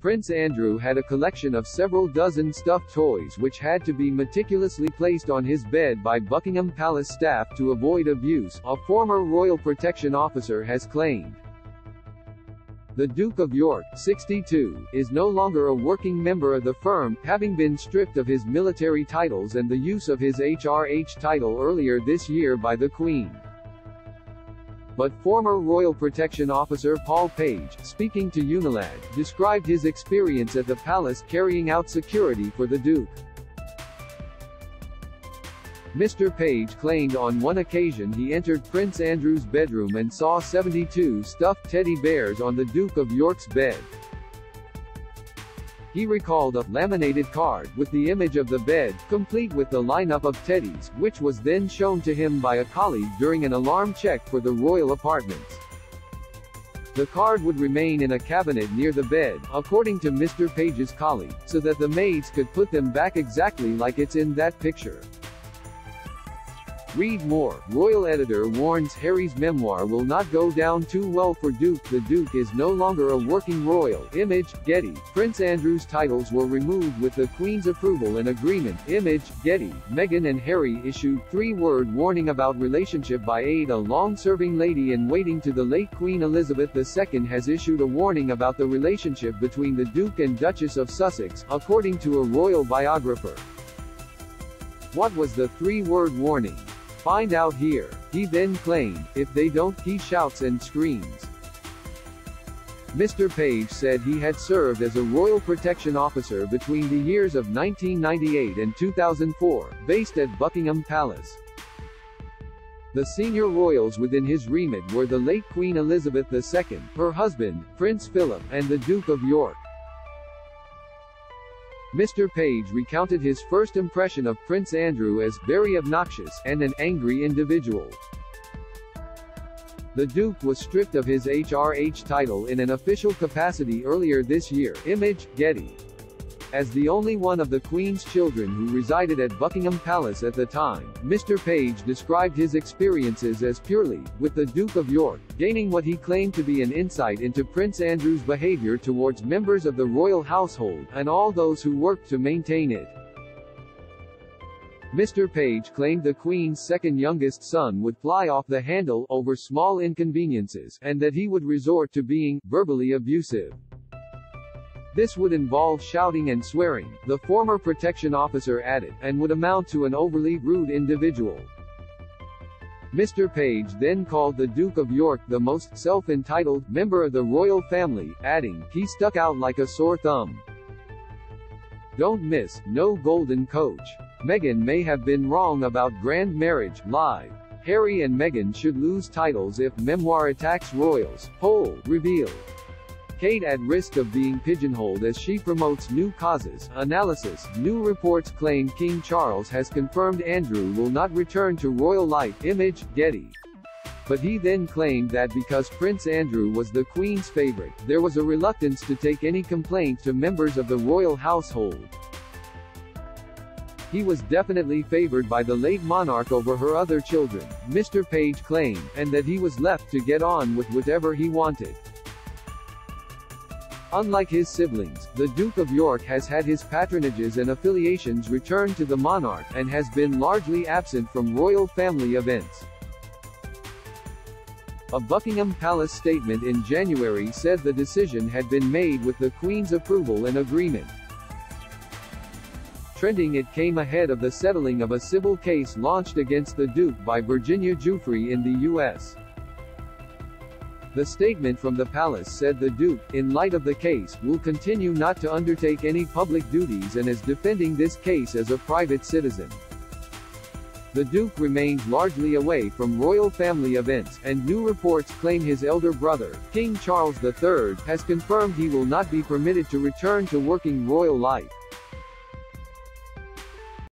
Prince Andrew had a collection of several dozen stuffed toys which had to be meticulously placed on his bed by Buckingham Palace staff to avoid abuse, a former royal protection officer has claimed. The Duke of York, 62, is no longer a working member of the firm, having been stripped of his military titles and the use of his HRH title earlier this year by the Queen. But former Royal Protection Officer Paul Page, speaking to UNILAD, described his experience at the palace carrying out security for the Duke. Mr. Page claimed on one occasion he entered Prince Andrew's bedroom and saw 72 stuffed teddy bears on the Duke of York's bed. He recalled a laminated card with the image of the bed, complete with the lineup of teddies, which was then shown to him by a colleague during an alarm check for the royal apartments. The card would remain in a cabinet near the bed, according to Mr. Page's colleague, so that the maids could put them back exactly like it's in that picture. Read more. Royal editor warns Harry's memoir will not go down too well for Duke. The Duke is no longer a working royal. Image, Getty. Prince Andrew's titles were removed with the Queen's approval and agreement. Image, Getty. Meghan and Harry issued three-word warning about relationship by aide. A long-serving lady-in-waiting to the late Queen Elizabeth II has issued a warning about the relationship between the Duke and Duchess of Sussex, according to a royal biographer. What was the three-word warning? Find out here. He then claimed, if they don't, he shouts and screams. Mr. Page said he had served as a royal protection officer between the years of 1998 and 2004, based at Buckingham Palace. The senior royals within his remit were the late Queen Elizabeth II, her husband, Prince Philip, and the Duke of York. Mr. Page recounted his first impression of Prince Andrew as very obnoxious and an angry individual. The Duke was stripped of his HRH title in an official capacity earlier this year. Image, Getty. As the only one of the Queen's children who resided at Buckingham Palace at the time, Mr. Page described his experiences as purely, with the Duke of York, gaining what he claimed to be an insight into Prince Andrew's behavior towards members of the royal household, and all those who worked to maintain it. Mr. Page claimed the Queen's second youngest son would fly off the handle over small inconveniences, and that he would resort to being verbally abusive. This would involve shouting and swearing, the former protection officer added, and would amount to an overly rude individual. Mr. Page then called the Duke of York the most self-entitled member of the royal family, adding, he stuck out like a sore thumb. Don't miss, no golden coach. Meghan may have been wrong about grand marriage, live. Harry and Meghan should lose titles if memoir attacks royals, poll, revealed. Kate at risk of being pigeonholed as she promotes new causes. Analysis. New reports claim King Charles has confirmed Andrew will not return to royal life. Image, Getty. But he then claimed that because Prince Andrew was the Queen's favorite, there was a reluctance to take any complaint to members of the royal household. He was definitely favored by the late monarch over her other children, Mr. Page claimed, and that he was left to get on with whatever he wanted. Unlike his siblings, the Duke of York has had his patronages and affiliations returned to the monarch, and has been largely absent from royal family events. A Buckingham Palace statement in January said the decision had been made with the Queen's approval and agreement. Trending, it came ahead of the settling of a civil case launched against the Duke by Virginia Giuffre in the U.S. The statement from the palace said the Duke, in light of the case, will continue not to undertake any public duties and is defending this case as a private citizen. The Duke remains largely away from royal family events, and new reports claim his elder brother, King Charles III, has confirmed he will not be permitted to return to working royal life.